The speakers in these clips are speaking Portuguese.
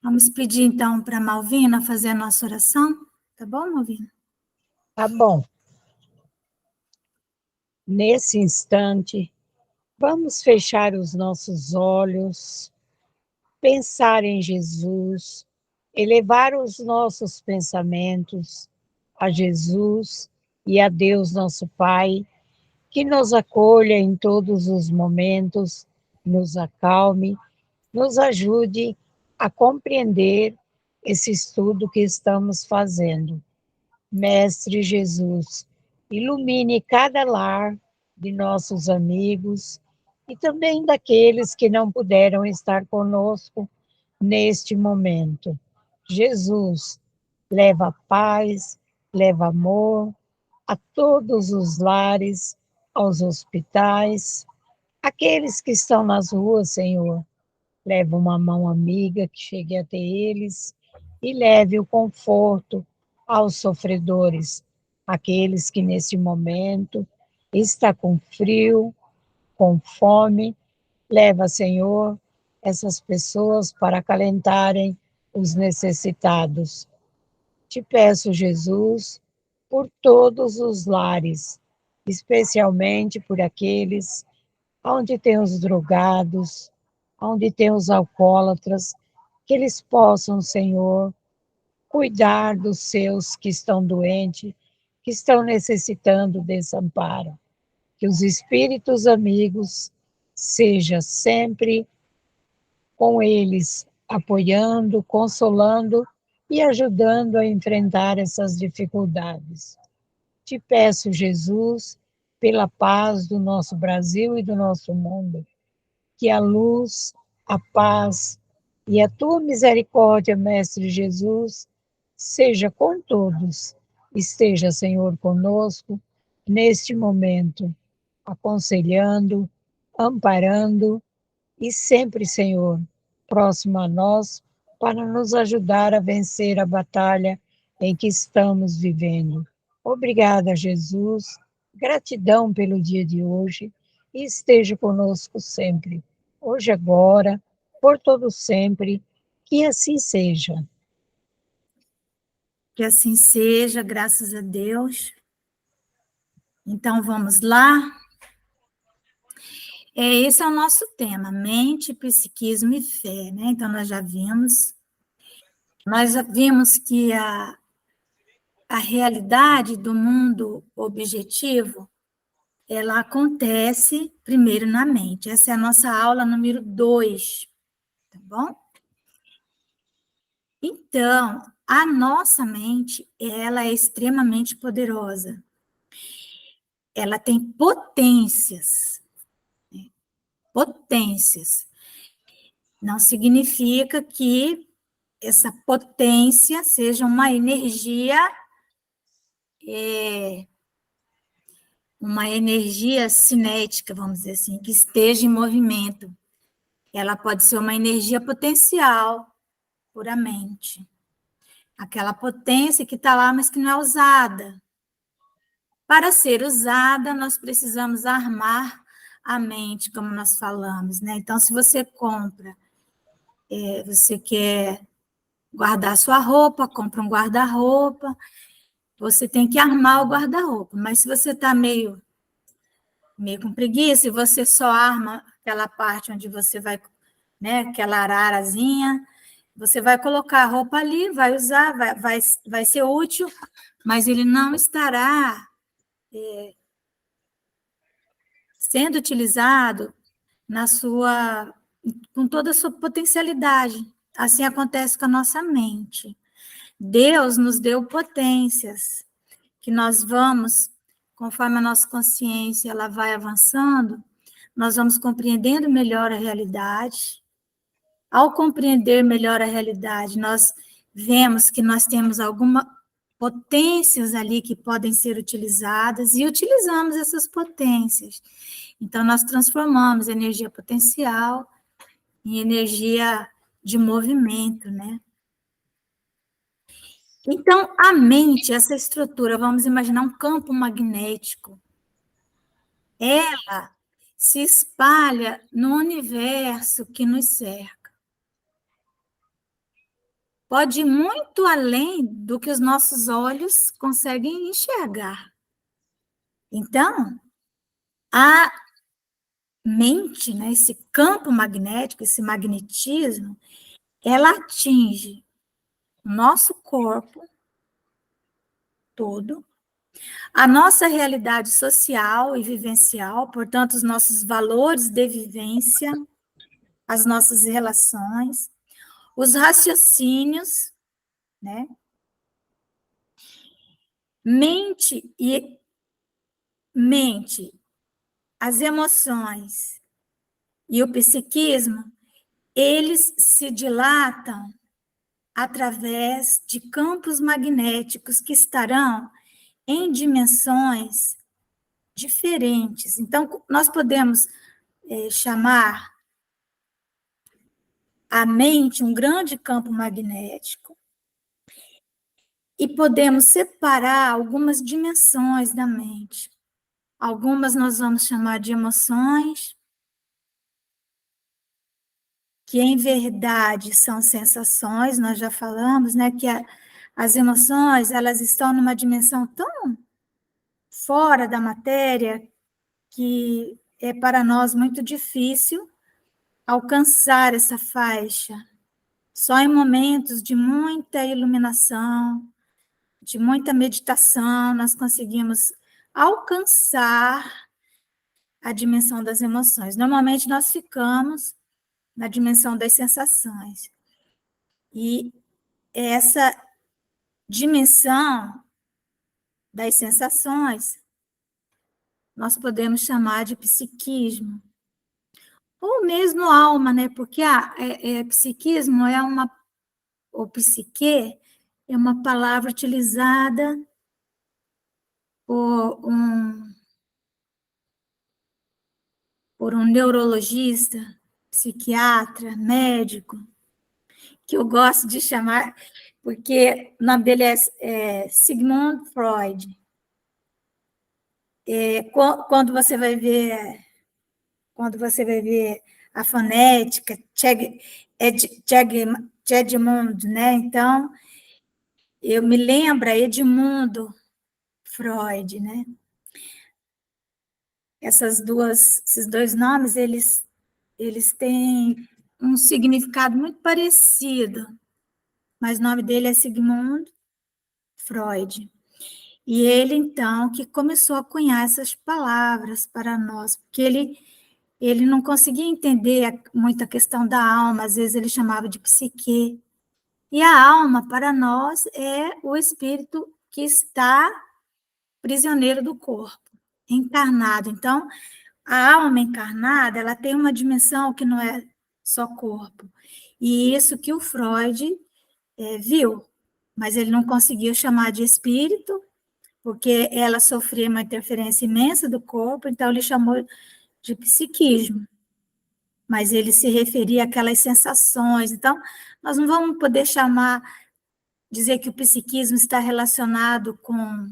Vamos pedir, então, para a Malvina fazer a nossa oração. Tá bom, Malvina? Tá bom. Nesse instante, vamos fechar os nossos olhos, pensar em Jesus, elevar os nossos pensamentos a Jesus e a Deus, nosso Pai, que nos acolha em todos os momentos, nos acalme, nos ajude a compreender esse estudo que estamos fazendo. Mestre Jesus, ilumine cada lar de nossos amigos e também daqueles que não puderam estar conosco neste momento. Jesus, leva paz, leva amor a todos os lares, aos hospitais, aqueles que estão nas ruas, Senhor. Leva uma mão amiga que chegue até eles e leve o conforto aos sofredores, aqueles que nesse momento está com frio, com fome. Leva, Senhor, essas pessoas para acalentarem os necessitados. Te peço, Jesus, por todos os lares, especialmente por aqueles onde tem os drogados, onde tem os alcoólatras, que eles possam, Senhor, cuidar dos seus que estão doentes, que estão necessitando desse amparo. Que os espíritos amigos seja sempre com eles, apoiando, consolando e ajudando a enfrentar essas dificuldades. Te peço, Jesus, pela paz do nosso Brasil e do nosso mundo, que a luz, a paz e a tua misericórdia, Mestre Jesus, seja com todos. Esteja, Senhor, conosco neste momento, aconselhando, amparando e sempre, Senhor, próximo a nós, para nos ajudar a vencer a batalha em que estamos vivendo. Obrigada, Jesus. Gratidão pelo dia de hoje e esteja conosco sempre, hoje, agora, por todo sempre, que assim seja. Que assim seja, graças a Deus. Então, vamos lá. Esse é o nosso tema, mente, psiquismo e fé, né? Então, nós já vimos que a realidade do mundo objetivo, ela acontece primeiro na mente. Essa é a nossa aula número 2, tá bom? Então, a nossa mente, ela é extremamente poderosa. Ela tem potências. Potências. Não significa que essa potência seja uma energia cinética, vamos dizer assim, que esteja em movimento. Ela pode ser uma energia potencial, puramente. Aquela potência que está lá, mas que não é usada. Para ser usada, nós precisamos armar a mente, como nós falamos, né? Então, se você você quer guardar sua roupa, compra um guarda-roupa, você tem que armar o guarda-roupa. Mas se você está meio com preguiça e você só arma aquela parte onde você vai, né, aquela ararazinha, você vai colocar a roupa ali, vai usar, vai ser útil, mas ele não estará sendo utilizado com toda a sua potencialidade. Assim acontece com a nossa mente. Deus nos deu potências que nós vamos, conforme a nossa consciência ela vai avançando, nós vamos compreendendo melhor a realidade. Ao compreender melhor a realidade, nós vemos que nós temos algumas potências ali que podem ser utilizadas e utilizamos essas potências. Então, nós transformamos energia potencial em energia de movimento, né? Então, a mente, essa estrutura, vamos imaginar um campo magnético. Ela se espalha no universo que nos cerca. pode ir muito além do que os nossos olhos conseguem enxergar. Então, a mente, né, esse campo magnético, esse magnetismo, ela atinge o nosso corpo todo, a nossa realidade social e vivencial, portanto, os nossos valores de vivência, as nossas relações, os raciocínios, né? Mente, as emoções e o psiquismo, eles se dilatam através de campos magnéticos que estarão em dimensões diferentes. Então, nós podemos chamar a mente um grande campo magnético e podemos separar algumas dimensões da mente. Algumas nós vamos chamar de emoções, que em verdade são sensações, nós já falamos, né, que as emoções, elas estão numa dimensão tão fora da matéria que é para nós muito difícil alcançar essa faixa. Só em momentos de muita iluminação, de muita meditação, nós conseguimos alcançar a dimensão das emoções. Normalmente nós ficamos na dimensão das sensações. E essa dimensão das sensações nós podemos chamar de psiquismo. Ou mesmo alma, né? Porque psiquismo é ou psique é uma palavra utilizada por um neurologista, psiquiatra, médico, que eu gosto de chamar, porque o nome dele é Sigmund Freud. Quando você vai ver a fonética, Edmund, né? Então, eu me lembro Edmundo Freud, né? Esses dois nomes, eles têm um significado muito parecido, mas o nome dele é Sigmund Freud. E ele, então, que começou a cunhar essas palavras para nós, porque ele não conseguia entender muito a questão da alma, às vezes ele chamava de psique. E a alma, para nós, é o espírito que está prisioneiro do corpo, encarnado. Então, a alma encarnada, ela tem uma dimensão que não é só corpo. E isso que o Freud viu, mas ele não conseguiu chamar de espírito, porque ela sofria uma interferência imensa do corpo, então ele chamou de psiquismo. Mas ele se referia àquelas sensações. Então, nós não vamos poder dizer que o psiquismo está relacionado com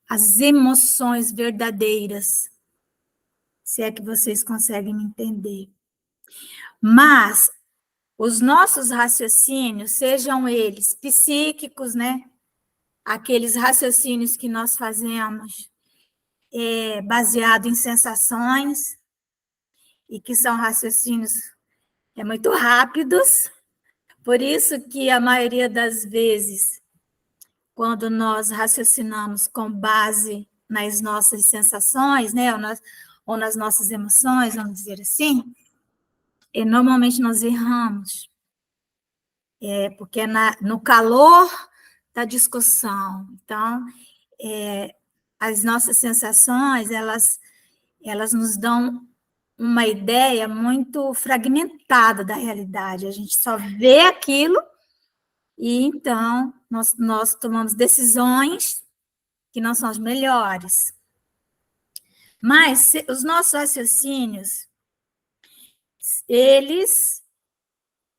as emoções verdadeiras, se é que vocês conseguem me entender. Mas os nossos raciocínios, sejam eles psíquicos, né? Aqueles raciocínios que nós fazemos baseado em sensações, e que são raciocínios muito rápidos, por isso que a maioria das vezes, quando nós raciocinamos com base nas nossas sensações, né, ou nas nossas emoções, vamos dizer assim, normalmente nós erramos, porque é no calor da discussão. Então, as nossas sensações, elas nos dão uma ideia muito fragmentada da realidade. A gente só vê aquilo e, então, nós tomamos decisões que não são as melhores. Mas os nossos raciocínios, eles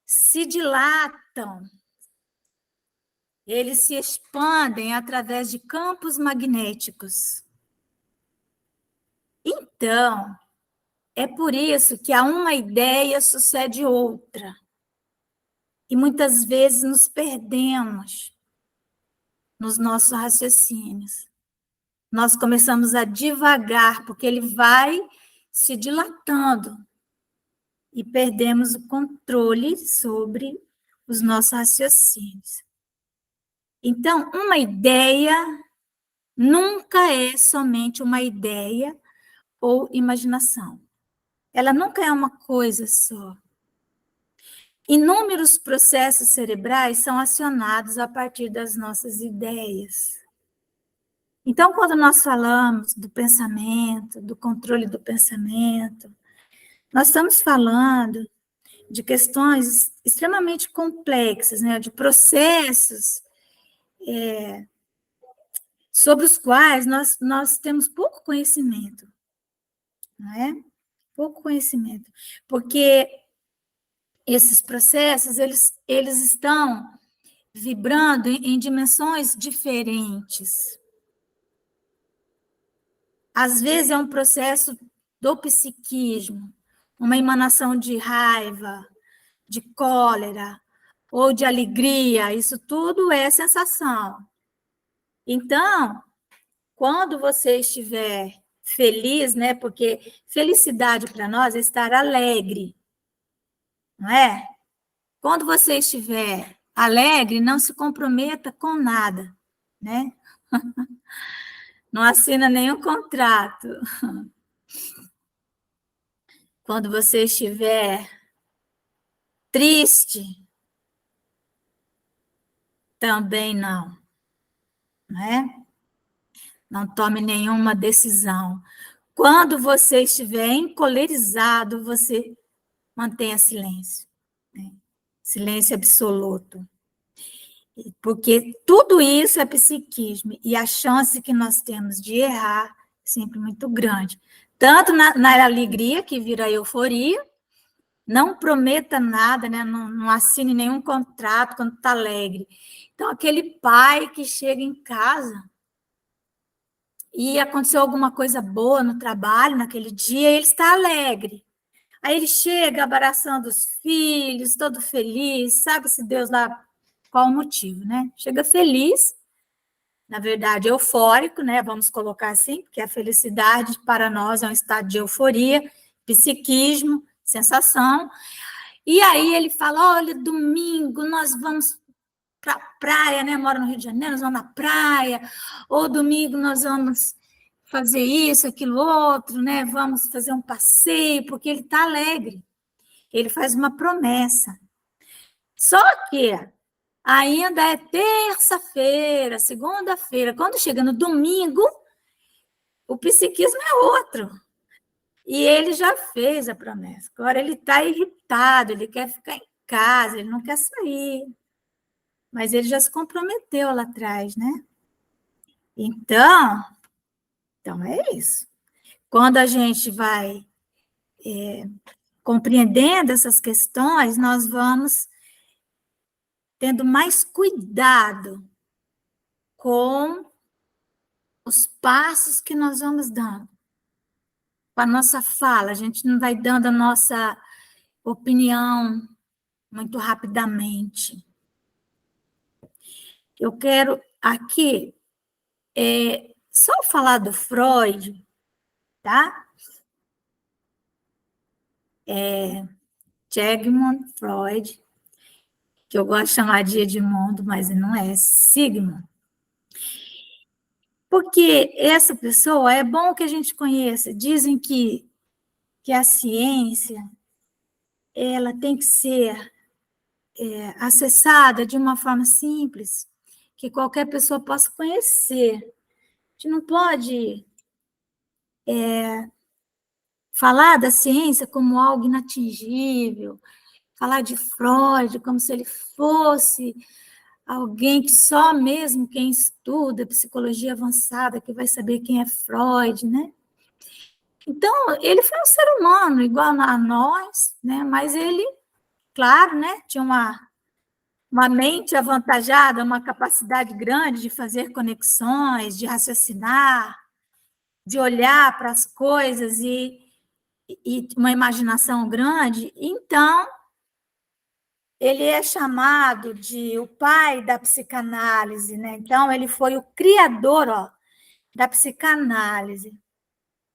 se dilatam, eles se expandem através de campos magnéticos. Então, é por isso que a uma ideia sucede outra. e muitas vezes nos perdemos nos nossos raciocínios. Nós começamos a divagar, porque ele vai se dilatando e perdemos o controle sobre os nossos raciocínios. Então, uma ideia nunca é somente uma ideia ou imaginação. Ela nunca é uma coisa só. Inúmeros processos cerebrais são acionados a partir das nossas ideias. Então, quando nós falamos do pensamento, do controle do pensamento, nós estamos falando de questões extremamente complexas, né? De processos sobre os quais nós temos pouco conhecimento, não é? Pouco conhecimento, porque esses processos, eles estão vibrando em dimensões diferentes. Às vezes é um processo do psiquismo, uma emanação de raiva, de cólera, ou de alegria, isso tudo é sensação. Então, quando você estiver feliz, né? Porque felicidade para nós é estar alegre, não é? Quando você estiver alegre, não se comprometa com nada, né? Não assina nenhum contrato. Quando você estiver triste, também não, né? Não tome nenhuma decisão. Quando você estiver encolerizado, você mantenha silêncio, né? Silêncio absoluto. Porque tudo isso é psiquismo, e a chance que nós temos de errar é sempre muito grande. Tanto na alegria, que vira euforia, não prometa nada, né? Não assine nenhum contrato quando está alegre. Então, aquele pai que chega em casa e aconteceu alguma coisa boa no trabalho naquele dia, ele está alegre. Aí ele chega abraçando os filhos, todo feliz, sabe-se Deus lá qual o motivo, né? Chega feliz, na verdade, eufórico, né? Vamos colocar assim, porque a felicidade para nós é um estado de euforia, psiquismo, sensação. E aí ele fala: olha, domingo nós vamos para a praia, né? Mora no Rio de Janeiro, nós vamos na praia, ou domingo nós vamos fazer isso, aquilo, outro, né? Vamos fazer um passeio, porque ele está alegre. Ele faz uma promessa. Só que ainda é terça-feira, segunda-feira. Quando chega no domingo, o psiquismo é outro. E ele já fez a promessa. Agora ele está irritado, ele quer ficar em casa, ele não quer sair. Mas ele já se comprometeu lá atrás, né? Então é isso. Quando a gente vai compreendendo essas questões, nós vamos tendo mais cuidado com os passos que nós vamos dando. Com a nossa fala, a gente não vai dando a nossa opinião muito rapidamente. Eu quero aqui só falar do Freud, tá? Sigmund Freud, que eu gosto de chamar de Edmundo, mas não é Sigmund. Porque essa pessoa é bom que a gente conheça. Dizem que a ciência ela tem que ser acessada de uma forma simples, que qualquer pessoa possa conhecer. A gente não pode falar da ciência como algo inatingível, falar de Freud como se ele fosse alguém que só mesmo quem estuda psicologia avançada que vai saber quem é Freud, né? Então, ele foi um ser humano igual a nós, né? Mas ele, claro, né? Tinha uma mente avantajada, uma capacidade grande de fazer conexões, de raciocinar, de olhar para as coisas e uma imaginação grande. Então, ele é chamado de o pai da psicanálise, né? Então, ele foi o criador, ó, da psicanálise.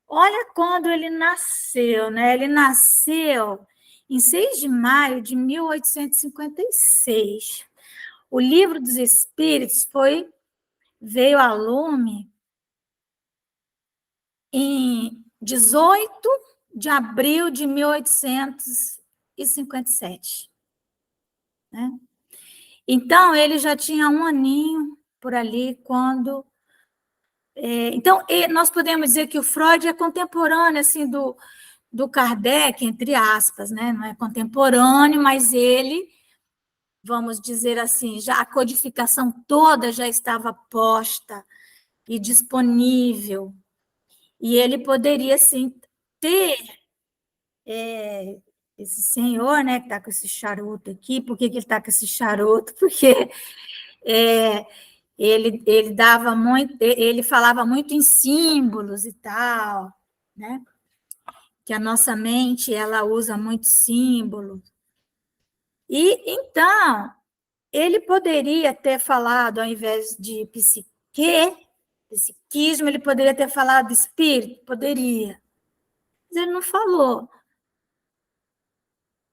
Olha quando ele nasceu, né? Ele nasceu em 6 de maio de 1856. O Livro dos Espíritos veio a lume em 18 de abril de 1857. Né? Então, ele já tinha um aninho por ali quando... Então, nós podemos dizer que o Freud é contemporâneo assim, do Kardec, entre aspas, né? Não é contemporâneo, mas ele, vamos dizer assim, já a codificação toda já estava posta e disponível. E ele poderia, sim, ter esse senhor, né, que está com esse charuto aqui. Por que ele está com esse charuto? Porque ele dava muito, ele falava muito em símbolos e tal, né? Que a nossa mente ela usa muito símbolo. E então ele poderia ter falado, ao invés de psiquismo, ele poderia ter falado espírito, poderia. Mas ele não falou.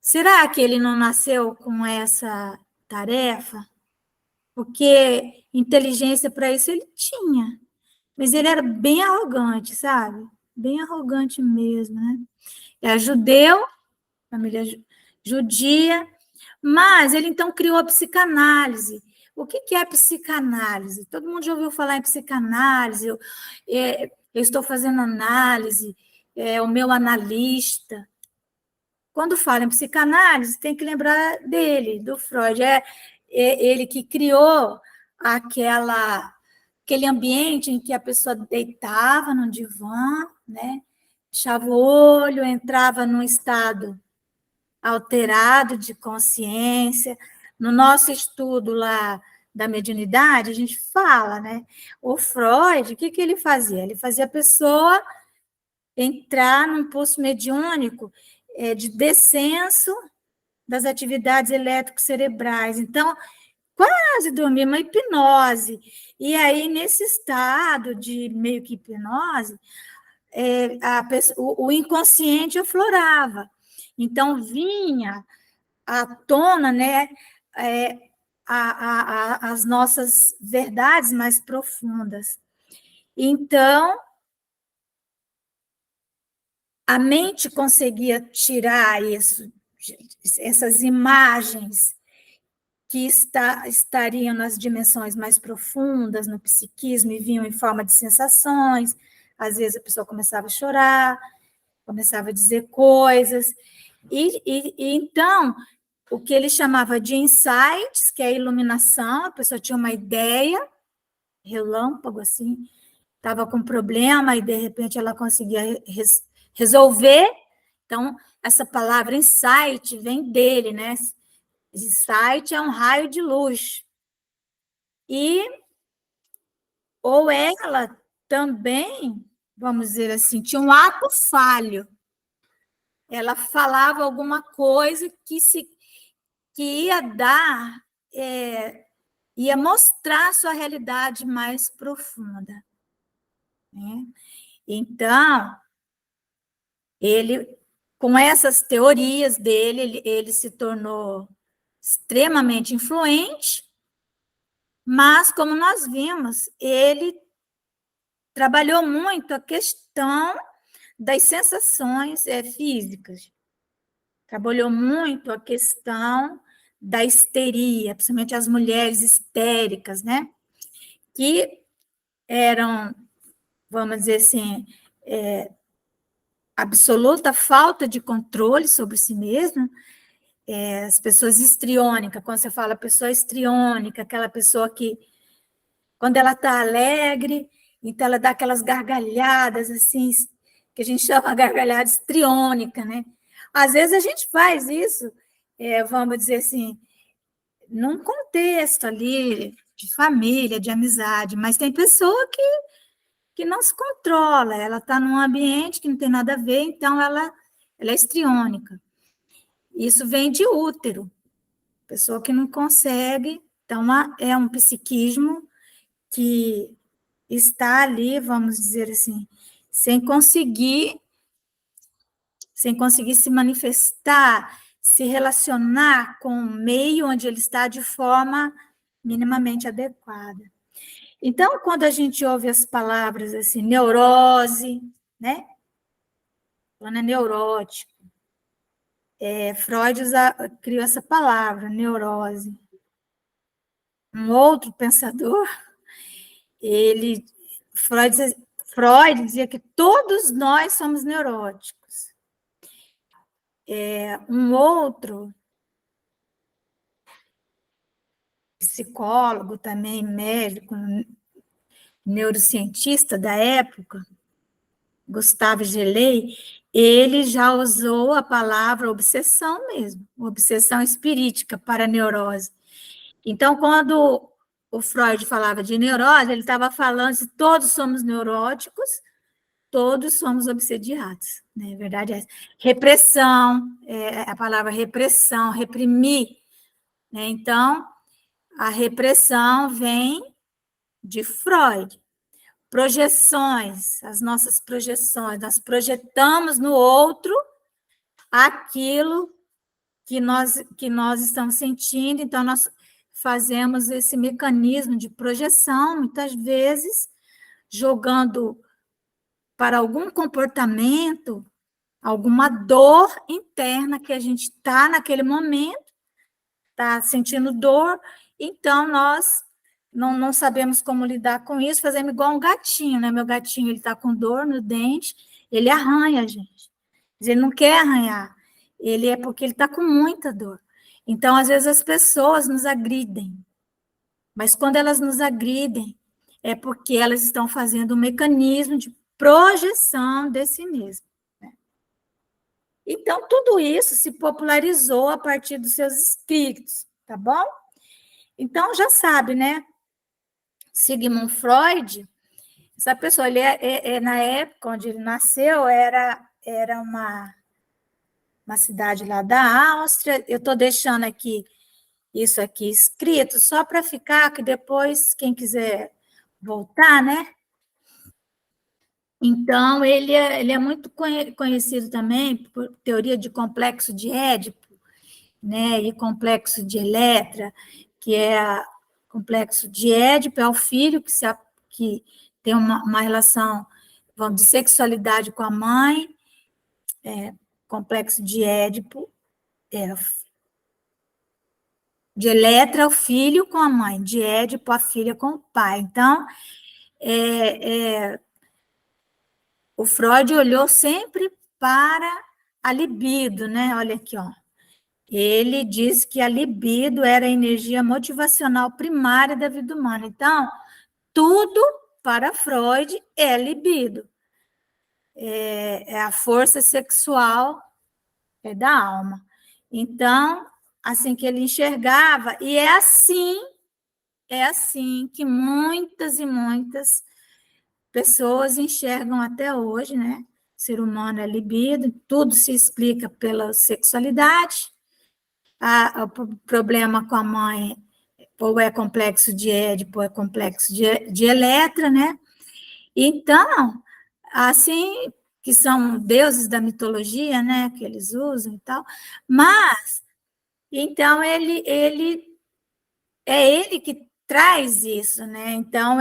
Será que ele não nasceu com essa tarefa? Porque inteligência para isso ele tinha. Mas ele era bem arrogante, sabe? Bem arrogante mesmo, né? É judeu, família judia, mas ele então criou a psicanálise. O que é a psicanálise? Todo mundo já ouviu falar em psicanálise, eu estou fazendo análise, o meu analista. Quando fala em psicanálise, tem que lembrar dele, do Freud. Ele que criou aquele ambiente em que a pessoa deitava no divã, né? Fechava o olho, entrava num estado alterado de consciência. No nosso estudo lá da mediunidade, a gente fala, né? O Freud, o que ele fazia? Ele fazia a pessoa entrar num pulso mediúnico de descenso das atividades elétrico-cerebrais. Então, quase dormir, uma hipnose. E aí, nesse estado de meio que hipnose, o inconsciente aflorava. Então, vinha à tona, né, as nossas verdades mais profundas. Então, a mente conseguia tirar essas imagens que estariam nas dimensões mais profundas, no psiquismo, e vinham em forma de sensações. Às vezes a pessoa começava a chorar, começava a dizer coisas. E então, o que ele chamava de insights, que é a iluminação, a pessoa tinha uma ideia, relâmpago, assim, estava com problema e, de repente, ela conseguia resolver. Então, essa palavra insight vem dele, né? Insight é um raio de luz. Ou ela também, vamos dizer assim, tinha um ato falho. Ela falava alguma coisa que ia dar, ia mostrar a sua realidade mais profunda. Né? Então, ele, com essas teorias dele, ele se tornou extremamente influente, mas, como nós vimos, ele trabalhou muito a questão das sensações físicas, trabalhou muito a questão da histeria, principalmente as mulheres histéricas, né? Que eram, vamos dizer assim, absoluta falta de controle sobre si mesma. As pessoas histriônicas, quando você fala pessoa histriônica, aquela pessoa que, quando ela está alegre, então ela dá aquelas gargalhadas, assim, que a gente chama de gargalhada histriônica, né? Às vezes a gente faz isso, vamos dizer assim, num contexto ali de família, de amizade, mas tem pessoa que não se controla, ela está num ambiente que não tem nada a ver, então ela é histriônica. Isso vem de útero. Pessoa que não consegue, então é um psiquismo que está ali, vamos dizer assim, sem conseguir se manifestar, se relacionar com o meio onde ele está de forma minimamente adequada. Então, quando a gente ouve as palavras assim, neurose, né? Quando é neurótico, Freud criou essa palavra, neurose. Um outro pensador, Freud dizia que todos nós somos neuróticos. Um outro psicólogo também, médico, neurocientista da época, Gustave Geley, ele já usou a palavra obsessão mesmo, obsessão espirítica para neurose. Então, quando o Freud falava de neurose, ele estava falando que todos somos neuróticos, todos somos obsediados, né? A verdade é essa. Repressão, a palavra repressão, reprimir, né? Então, a repressão vem de Freud. Projeções, as nossas projeções, nós projetamos no outro aquilo que nós estamos sentindo, então nós fazemos esse mecanismo de projeção, muitas vezes, jogando para algum comportamento, alguma dor interna que a gente está naquele momento, está sentindo dor, então nós não sabemos como lidar com isso, fazemos igual um gatinho, né? Meu gatinho, ele está com dor no dente, ele arranha a gente. Ele não quer arranhar, ele é porque ele está com muita dor. Então, às vezes, as pessoas nos agridem, mas quando elas nos agridem, é porque elas estão fazendo um mecanismo de projeção de si mesmo. Né? Então, tudo isso se popularizou a partir dos seus espíritos, tá bom? Então, já sabe, né? Sigmund Freud, essa pessoa, ele na época onde ele nasceu, era uma cidade lá da Áustria. Eu estou deixando isso aqui escrito, só para ficar, que depois, quem quiser voltar, né? Então, ele é muito conhecido também por teoria de complexo de Édipo, né? E complexo de Eletra, que é complexo de Édipo, é o filho que tem uma relação, vamos, de sexualidade com a mãe, complexo de Édipo, de Eletra, o filho com a mãe, de Édipo, a filha com o pai. Então, o Freud olhou sempre para a libido, né? Olha aqui, ó. Ele diz que a libido era a energia motivacional primária da vida humana. Então, tudo para Freud é libido. É a força sexual da alma. Então, assim que ele enxergava, e é assim que muitas e muitas pessoas enxergam até hoje, né? O ser humano é libido, tudo se explica pela sexualidade. O problema com a mãe ou é complexo de Édipo, ou é complexo de Eletra, né? Então, assim, que são deuses da mitologia, né, que eles usam e tal, mas, então, ele é ele que traz isso, né? Então,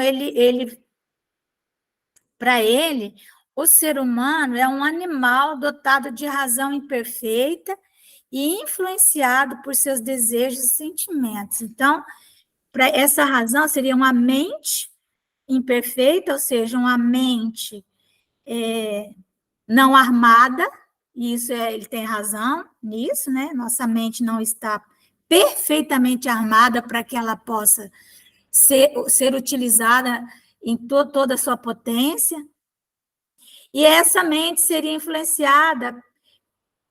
para ele, o ser humano é um animal dotado de razão imperfeita e influenciado por seus desejos e sentimentos. Então, para essa razão, seria uma mente imperfeita, ou seja, uma mente não armada, e isso ele tem razão nisso, né? Nossa mente não está perfeitamente armada para que ela possa ser utilizada em toda a sua potência. E essa mente seria influenciada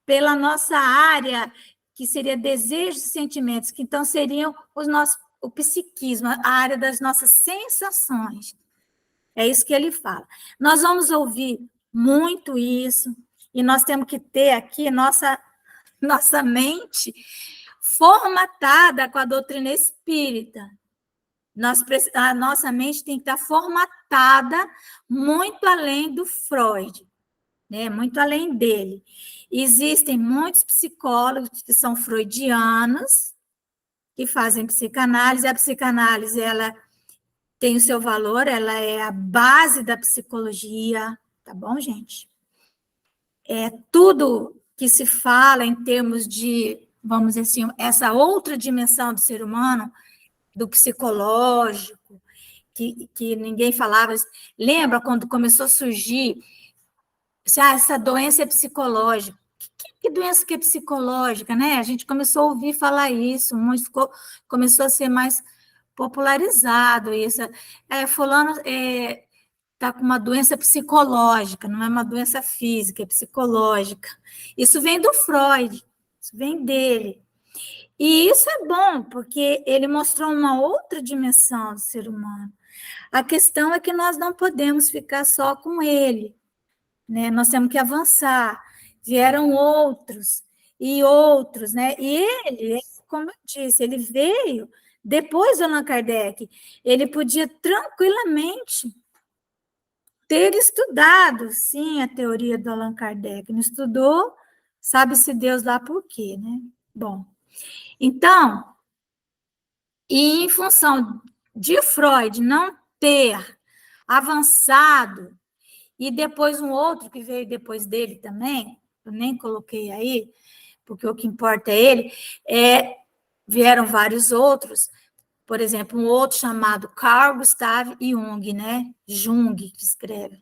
pela nossa área, que seria desejos e sentimentos, que então seriam o psiquismo, a área das nossas sensações. É isso que ele fala. Nós vamos ouvir muito isso, e nós temos que ter aqui nossa mente formatada com a doutrina espírita. A nossa mente tem que estar formatada muito além do Freud, né? Muito além dele. Existem muitos psicólogos que são freudianos, que fazem psicanálise. A psicanálise, ela tem o seu valor, ela é a base da psicologia, tá bom, gente? É tudo que se fala em termos de, vamos dizer assim, essa outra dimensão do ser humano, do psicológico, que ninguém falava. Lembra quando começou a surgir, essa doença é psicológica? Que doença que é psicológica, né? A gente começou a ouvir falar isso, começou a ser mais popularizado isso. Fulano está com uma doença psicológica, não é uma doença física, é psicológica. Isso vem do Freud, isso vem dele. E isso é bom, porque ele mostrou uma outra dimensão do ser humano. A questão é que nós não podemos ficar só com ele, né? Nós temos que avançar. Vieram outros e outros, né? E ele, como eu disse, ele veio depois do Allan Kardec. Ele podia tranquilamente ter estudado, sim, a teoria do Allan Kardec. Não estudou, sabe-se Deus lá por quê, né? Bom, então, e em função de Freud não ter avançado, e depois um outro que veio depois dele também, eu nem coloquei aí, porque o que importa é ele, vieram vários outros, por exemplo, um outro chamado Carl Gustav Jung, né? Jung, que escreve.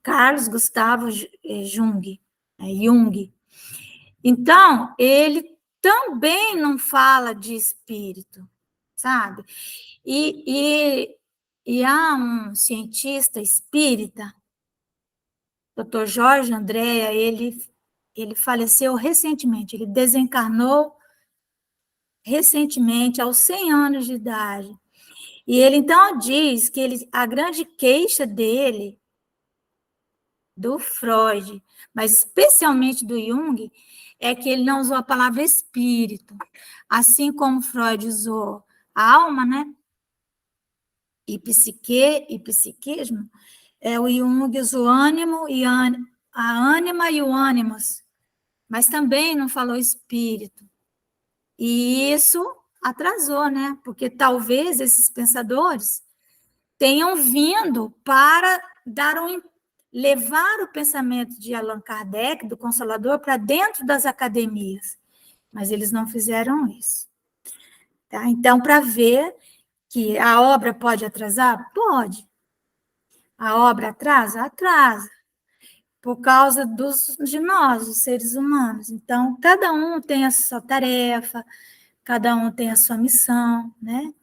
Carlos Gustavo Jung, Jung. Então, ele também não fala de espírito, sabe? E há um cientista espírita, Dr. Jorge Andréa, ele faleceu recentemente, ele desencarnou recentemente, aos 100 anos de idade. E ele, então, diz que a grande queixa dele, do Freud, mas especialmente do Jung, é que ele não usou a palavra espírito. Assim como Freud usou a alma, né? E psique e psiquismo, o Jung usou ânimo e a ânima e o ânimos, mas também não falou espírito. E isso atrasou, né? Porque talvez esses pensadores tenham vindo para levar o pensamento de Allan Kardec, do Consolador, para dentro das academias, mas eles não fizeram isso. Tá? Então, para ver que a obra pode atrasar? Pode. A obra atrasa? Atrasa. Por causa de nós, os seres humanos. Então, cada um tem a sua tarefa, cada um tem a sua missão, né?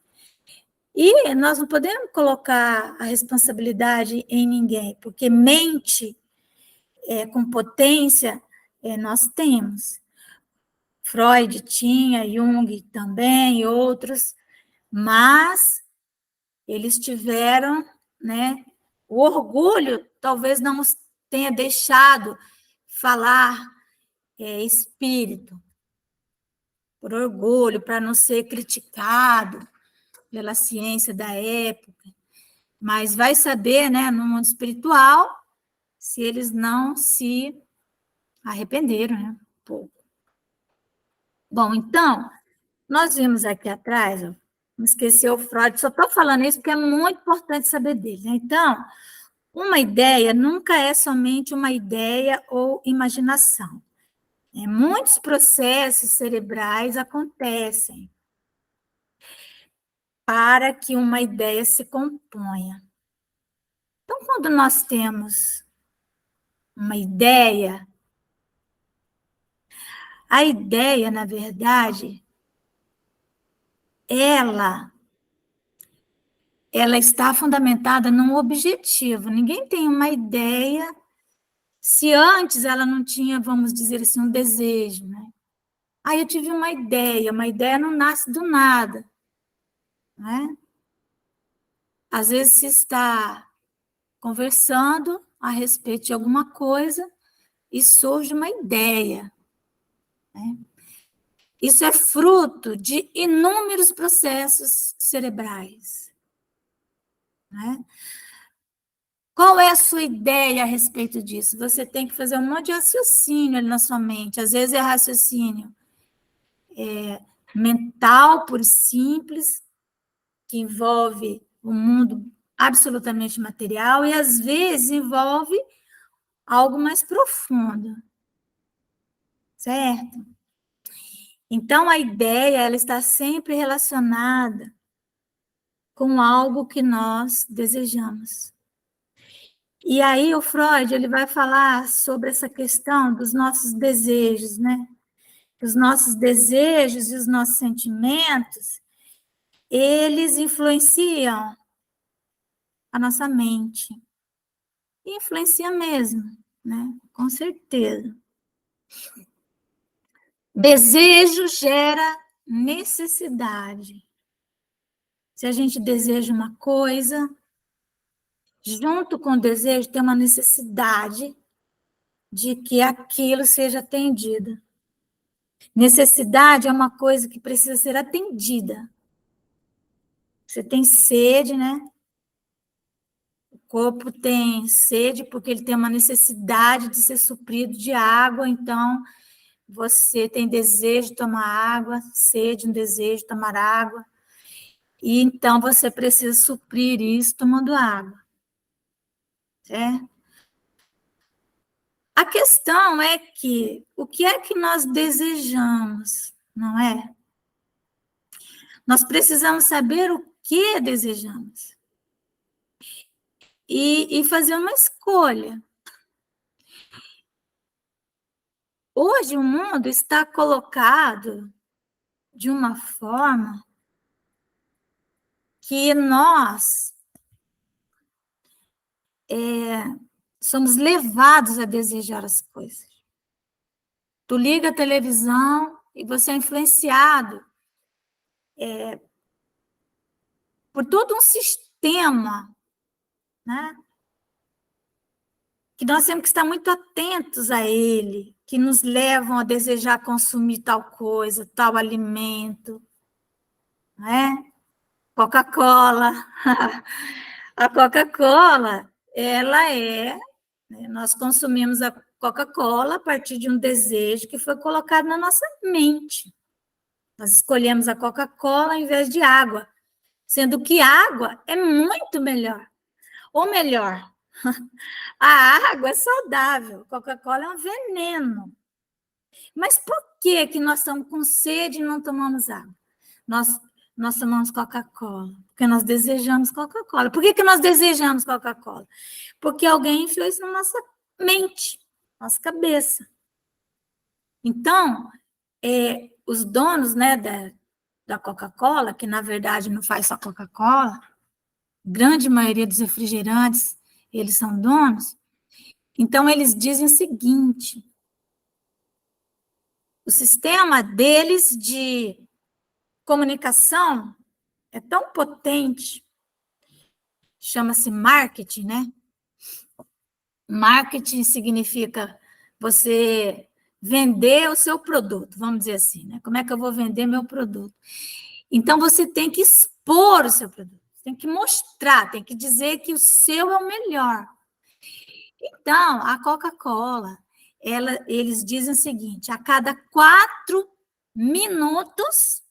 E nós não podemos colocar a responsabilidade em ninguém, porque mente com potência nós temos. Freud tinha, Jung também, e outros, mas eles tiveram, né? O orgulho talvez não os tenha deixado falar espírito, por orgulho, para não ser criticado pela ciência da época, mas vai saber, né, no mundo espiritual, se eles não se arrependeram, né, um pouco. Bom, então, nós vimos aqui atrás, ó, não esqueceu o Freud, só estou falando isso porque é muito importante saber dele, né? Então, uma ideia nunca é somente uma ideia ou imaginação. Muitos processos cerebrais acontecem para que uma ideia se componha. Então, quando nós temos uma ideia, a ideia, na verdade, ela está fundamentada num objetivo. Ninguém tem uma ideia se antes ela não tinha, vamos dizer assim, um desejo, né? Aí eu tive uma ideia não nasce do nada, né? Às vezes se está conversando a respeito de alguma coisa e surge uma ideia, né? Isso é fruto de inúmeros processos cerebrais, né? Qual é a sua ideia a respeito disso? Você tem que fazer um monte de raciocínio ali na sua mente. Às vezes é raciocínio mental, puro e simples, que envolve o mundo absolutamente material, e às vezes envolve algo mais profundo, certo? Então, a ideia, ela está sempre relacionada com algo que nós desejamos. E aí o Freud, ele vai falar sobre essa questão dos nossos desejos, né? Os nossos desejos e os nossos sentimentos, eles influenciam a nossa mente. E influencia mesmo, né? Com certeza. Desejo gera necessidade. Se a gente deseja uma coisa, junto com o desejo tem uma necessidade de que aquilo seja atendido. Necessidade é uma coisa que precisa ser atendida. Você tem sede, né? O corpo tem sede porque ele tem uma necessidade de ser suprido de água, então você tem desejo de tomar água, sede, um desejo de tomar água, e então você precisa suprir isso tomando água, certo? A questão é que o que é que nós desejamos, não é? Nós precisamos saber o que desejamos e fazer uma escolha. Hoje o mundo está colocado de uma forma que nós somos levados a desejar as coisas. Tu liga a televisão e você é influenciado por todo um sistema, né? Que nós temos que estar muito atentos a ele, que nos levam a desejar consumir tal coisa, tal alimento, né? Coca-Cola. A Coca-Cola, nós consumimos a Coca-Cola a partir de um desejo que foi colocado na nossa mente. Nós escolhemos a Coca-Cola em vez de água, sendo que água é muito melhor. Ou melhor, a água é saudável, Coca-Cola é um veneno. Mas por que que nós estamos com sede e não tomamos água? Nós tomamos Coca-Cola, porque nós desejamos Coca-Cola. Por que que nós desejamos Coca-Cola? Porque alguém enfiou isso na nossa mente, nossa cabeça. Então, os donos, né, da Coca-Cola, que na verdade não faz só Coca-Cola, grande maioria dos refrigerantes, eles são donos. Então, eles dizem o seguinte: o sistema deles de comunicação é tão potente, chama-se marketing, né? Marketing significa você vender o seu produto, vamos dizer assim, né? Como é que eu vou vender meu produto? Então, você tem que expor o seu produto, tem que mostrar, tem que dizer que o seu é o melhor. Então, a Coca-Cola, eles dizem o seguinte: a cada 4 minutos,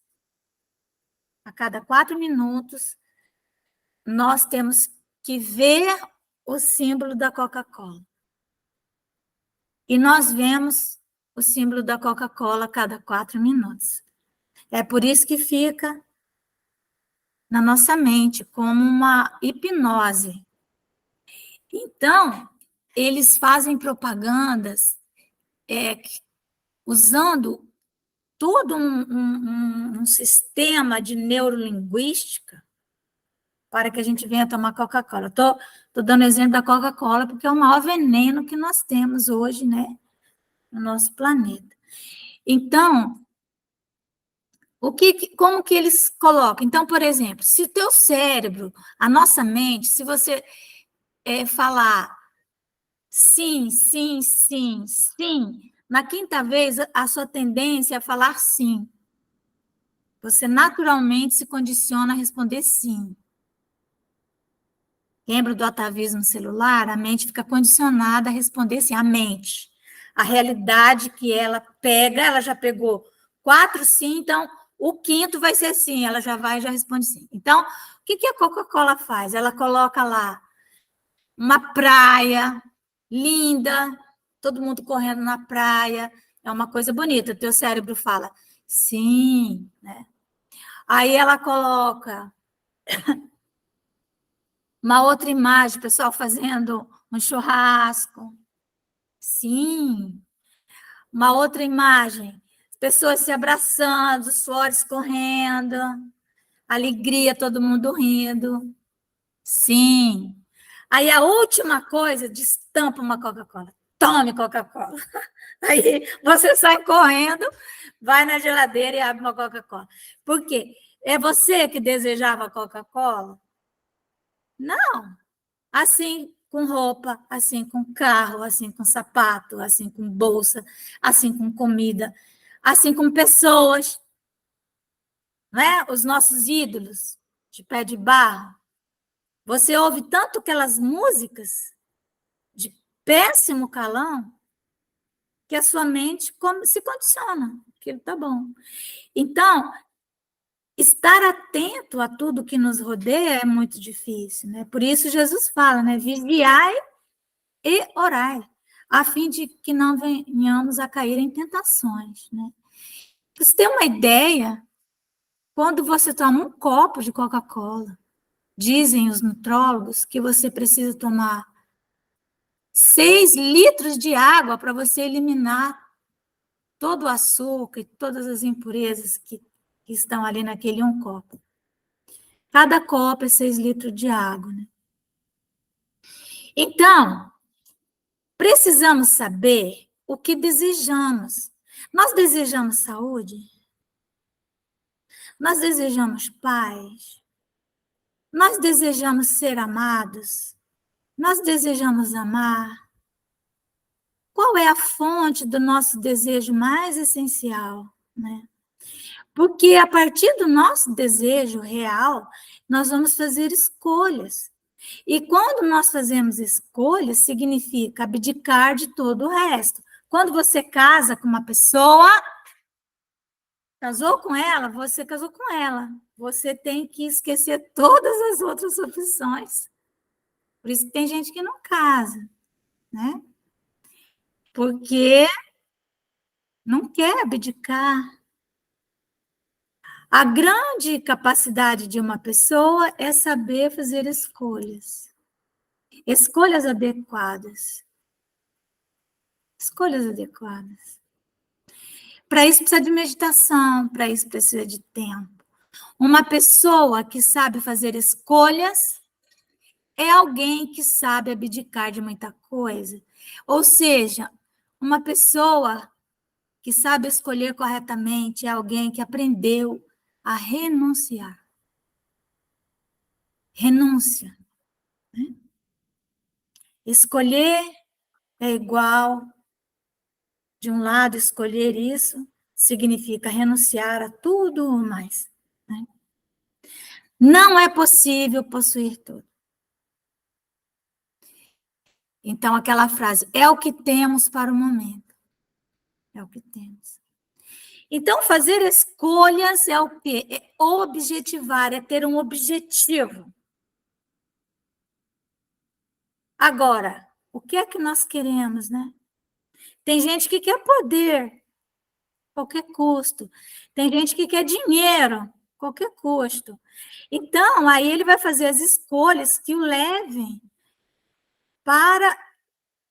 nós temos que ver o símbolo da Coca-Cola. E nós vemos o símbolo da Coca-Cola a cada 4 minutos. É por isso que fica na nossa mente como uma hipnose. Então, eles fazem propagandas usando todo um sistema de neurolinguística para que a gente venha tomar Coca-Cola. Estou dando exemplo da Coca-Cola porque é o maior veneno que nós temos hoje, né, no nosso planeta. Então, como que eles colocam? Então, por exemplo, se o teu cérebro, a nossa mente, se você falar sim, sim, sim, sim, na quinta vez a sua tendência é falar sim. Você naturalmente se condiciona a responder sim. Lembra do atavismo celular? A mente fica condicionada a responder sim. A mente. A realidade que ela pega, ela já pegou 4 sim, então o quinto vai ser sim. Ela já vai e já responde sim. Então, o que a Coca-Cola faz? Ela coloca lá uma praia linda, todo mundo correndo na praia, é uma coisa bonita. O teu cérebro fala, sim, né? Aí ela coloca uma outra imagem, pessoal fazendo um churrasco. Sim. Uma outra imagem, pessoas se abraçando, suores correndo, alegria, todo mundo rindo. Sim. Aí a última coisa, destampa uma Coca-Cola. Tome Coca-Cola. Aí você sai correndo, vai na geladeira e abre uma Coca-Cola. Por quê? É você que desejava Coca-Cola? Não. Assim com roupa, assim com carro, assim com sapato, assim com bolsa, assim com comida, assim com pessoas, né? Os nossos ídolos de pé de barro. Você ouve tanto aquelas músicas de péssimo calão que a sua mente se condiciona. Aquilo tá bom. Então, estar atento a tudo que nos rodeia é muito difícil, né? Por isso Jesus fala, né? Vigiai e orai, a fim de que não venhamos a cair em tentações, né? Pra você ter uma ideia, quando você toma um copo de Coca-Cola, dizem os nutrólogos que você precisa tomar 6 litros de água para você eliminar todo o açúcar e todas as impurezas que estão ali naquele um copo. Cada copo é 6 litros de água, né? Então, precisamos saber o que desejamos. Nós desejamos saúde? Nós desejamos paz? Nós desejamos ser amados? Nós desejamos amar? Qual é a fonte do nosso desejo mais essencial, né? Porque a partir do nosso desejo real, nós vamos fazer escolhas. E quando nós fazemos escolhas, significa abdicar de todo o resto. Quando você casa com uma pessoa, casou com ela, você casou com ela. Você tem que esquecer todas as outras opções. Por isso que tem gente que não casa, né? Porque não quer abdicar. A grande capacidade de uma pessoa é saber fazer escolhas. Escolhas adequadas. Escolhas adequadas. Para isso precisa de meditação, para isso precisa de tempo. Uma pessoa que sabe fazer escolhas é alguém que sabe abdicar de muita coisa. Ou seja, uma pessoa que sabe escolher corretamente é alguém que aprendeu a renunciar. Renúncia. Né? Escolher é igual, de um lado, escolher isso significa renunciar a tudo mais. Né? Não é possível possuir tudo. Então, aquela frase, é o que temos para o momento. É o que temos. Então, fazer escolhas é o quê? É objetivar, é ter um objetivo. Agora, o que é que nós queremos, né? Tem gente que quer poder, qualquer custo. Tem gente que quer dinheiro, qualquer custo. Então, aí ele vai fazer as escolhas que o levem para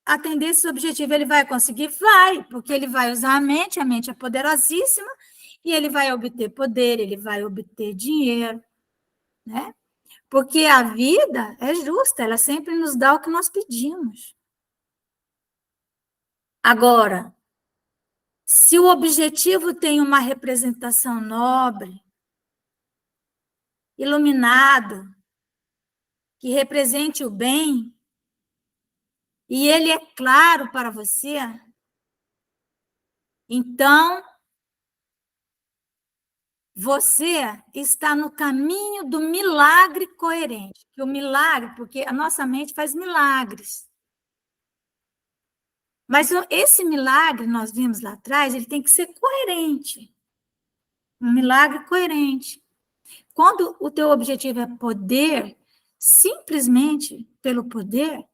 atender esse objetivo. Ele vai conseguir? Vai, porque ele vai usar a mente é poderosíssima, e ele vai obter poder, ele vai obter dinheiro, né? Porque a vida é justa, ela sempre nos dá o que nós pedimos. Agora, se o objetivo tem uma representação nobre, iluminado, que represente o bem, e ele é claro para você, então você está no caminho do milagre coerente. O milagre, porque a nossa mente faz milagres. Mas esse milagre, nós vimos lá atrás, ele tem que ser coerente. Um milagre coerente. Quando o teu objetivo é poder, simplesmente pelo poder,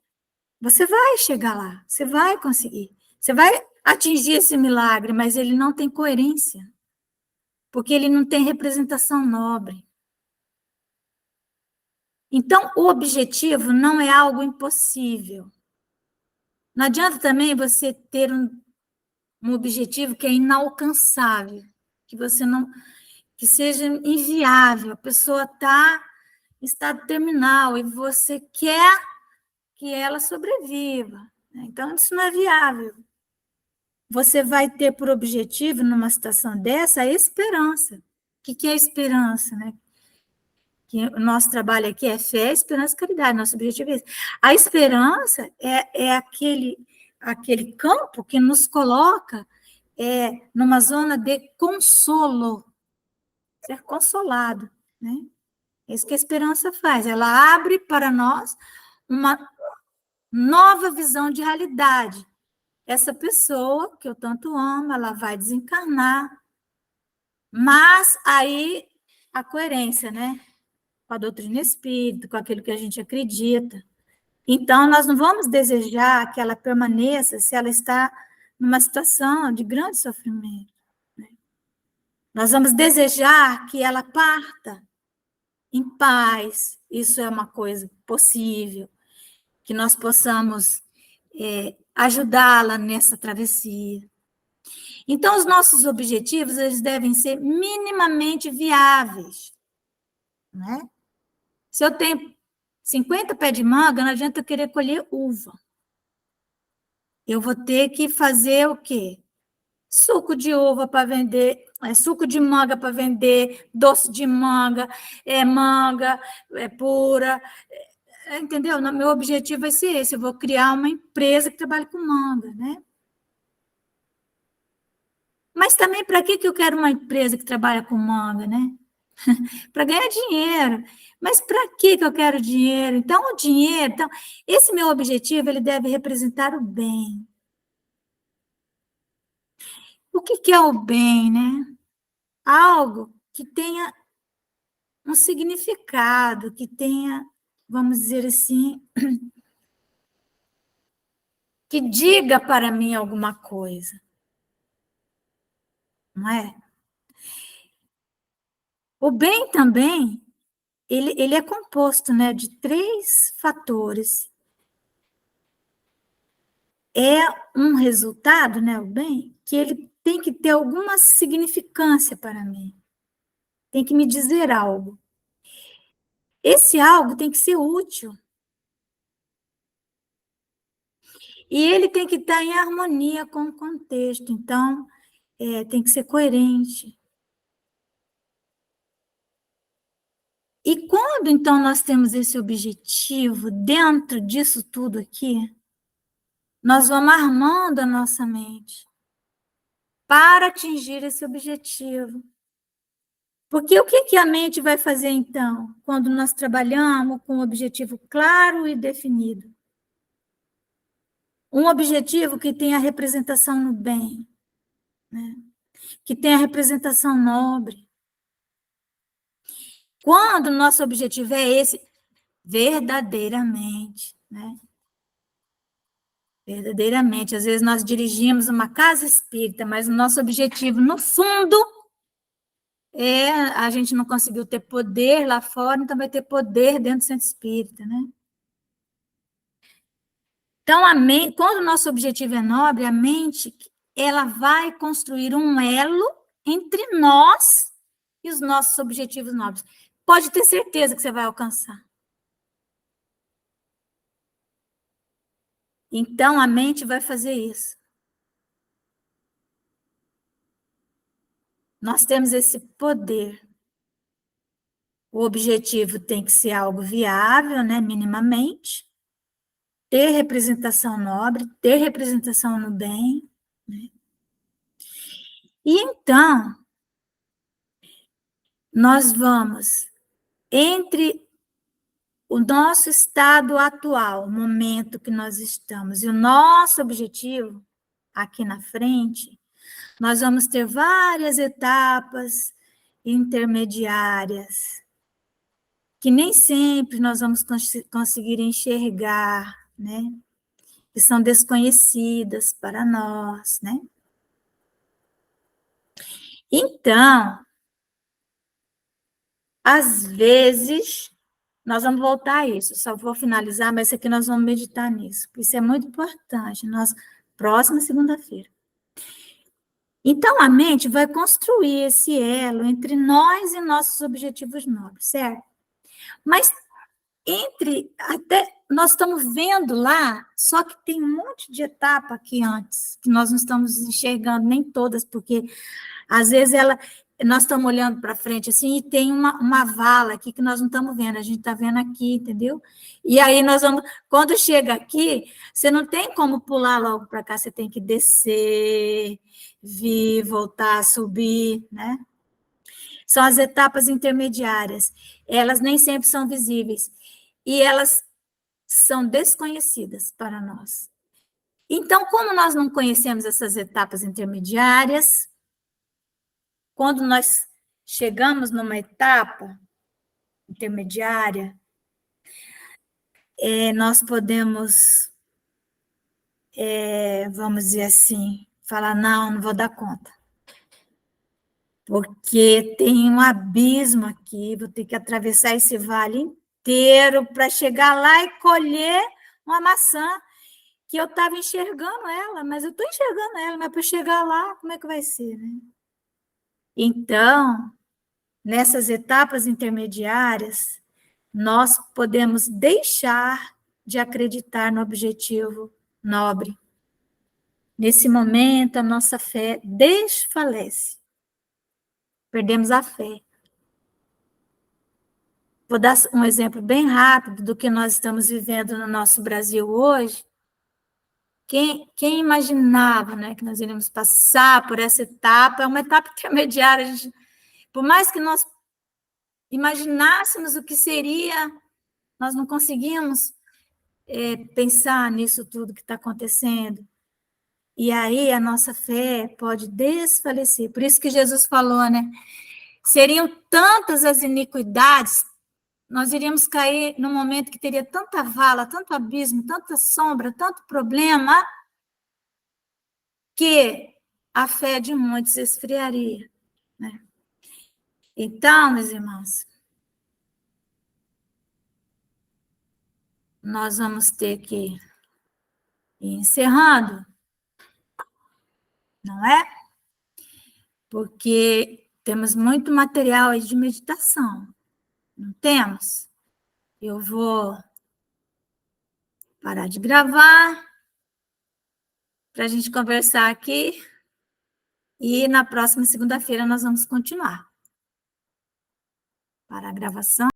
você vai chegar lá, você vai conseguir. Você vai atingir esse milagre, mas ele não tem coerência. Porque ele não tem representação nobre. Então, o objetivo não é algo impossível. Não adianta também você ter um objetivo que é inalcançável, que você não, que seja inviável. A pessoa está em estado terminal e você quer que ela sobreviva. Então, isso não é viável. Você vai ter por objetivo, numa situação dessa, a esperança. O que é a esperança, né? Que o nosso trabalho aqui é fé, esperança e caridade, nosso objetivo é esse. A esperança é aquele campo que nos coloca numa zona de consolo, ser consolado, né? É isso que a esperança faz, ela abre para nós uma nova visão de realidade. Essa pessoa que eu tanto amo, ela vai desencarnar, mas aí a coerência, né? Com a doutrina espírita, com aquilo que a gente acredita. Então, nós não vamos desejar que ela permaneça se ela está numa situação de grande sofrimento. Né? Nós vamos desejar que ela parta em paz, isso é uma coisa possível, que nós possamos ajudá-la nessa travessia. Então, os nossos objetivos, eles devem ser minimamente viáveis, né? Se eu tenho 50 pés de manga, não adianta eu querer colher uva. Eu vou ter que fazer o quê? Suco de uva para vender, suco de manga para vender, doce de manga pura. Entendeu? Meu objetivo vai ser esse, eu vou criar uma empresa que trabalhe com manga, né? Mas também, para que eu quero uma empresa que trabalha com manga, né? Para ganhar dinheiro. Mas para que eu quero dinheiro? Então, o dinheiro... Então, esse meu objetivo, ele deve representar o bem. O que é o bem, né? Algo que tenha um significado, que tenha, vamos dizer assim, que diga para mim alguma coisa. Não é? O bem também, ele é composto, né, de 3 fatores. É um resultado, né, o bem, que ele tem que ter alguma significância para mim. Tem que me dizer algo. Esse algo tem que ser útil. E ele tem que estar em harmonia com o contexto. Então, tem que ser coerente. E quando, então, nós temos esse objetivo dentro disso tudo aqui, nós vamos armando a nossa mente para atingir esse objetivo. Porque o que a mente vai fazer, então, quando nós trabalhamos com um objetivo claro e definido? Um objetivo que tenha representação no bem, né? Que tenha representação nobre. Quando o nosso objetivo é esse, verdadeiramente, né? Verdadeiramente. Às vezes nós dirigimos uma casa espírita, mas o nosso objetivo, no fundo, a gente não conseguiu ter poder lá fora, então vai ter poder dentro do centro espírita, né? Então, quando o nosso objetivo é nobre, a mente, ela vai construir um elo entre nós e os nossos objetivos nobres. Pode ter certeza que você vai alcançar. Então, a mente vai fazer isso. Nós temos esse poder. O objetivo tem que ser algo viável, né, minimamente, ter representação nobre, ter representação no bem. Né? E então, nós vamos, entre o nosso estado atual, o momento que nós estamos, e o nosso objetivo, aqui na frente, nós vamos ter várias etapas intermediárias, que nem sempre nós vamos conseguir enxergar, né? Que são desconhecidas para nós, né? Então, às vezes, nós vamos voltar a isso, só vou finalizar, mas isso aqui nós vamos meditar nisso, isso é muito importante, próxima segunda-feira. Então, a mente vai construir esse elo entre nós e nossos objetivos nobres, certo? Mas até nós estamos vendo lá, só que tem um monte de etapa aqui antes, que nós não estamos enxergando nem todas, porque às vezes nós estamos olhando para frente assim, e tem uma vala aqui que nós não estamos vendo, a gente está vendo aqui, entendeu? E aí quando chega aqui, você não tem como pular logo para cá, você tem que descer, vir, voltar, subir, né? São as etapas intermediárias, elas nem sempre são visíveis, e elas são desconhecidas para nós. Então, como nós não conhecemos essas etapas intermediárias, quando nós chegamos numa etapa intermediária, nós podemos, vamos dizer assim, falar, não vou dar conta. Porque tem um abismo aqui, vou ter que atravessar esse vale inteiro para chegar lá e colher uma maçã, que eu estava enxergando ela, mas eu estou enxergando ela, mas para chegar lá, como é que vai ser, né? Então, nessas etapas intermediárias, nós podemos deixar de acreditar no objetivo nobre. Nesse momento, a nossa fé desfalece. Perdemos a fé. Vou dar um exemplo bem rápido do que nós estamos vivendo no nosso Brasil hoje. Quem imaginava, né, que nós iríamos passar por essa etapa? É uma etapa intermediária. Por mais que nós imaginássemos o que seria, nós não conseguimos pensar nisso tudo que está acontecendo. E aí a nossa fé pode desfalecer. Por isso que Jesus falou, né? Seriam tantas as iniquidades, nós iríamos cair num momento que teria tanta vala, tanto abismo, tanta sombra, tanto problema, que a fé de muitos esfriaria, né? Então, meus irmãos, nós vamos ter que ir encerrando, não é? Porque temos muito material aí de meditação, não temos? Eu vou parar de gravar para a gente conversar aqui e na próxima segunda-feira nós vamos continuar. Para a gravação.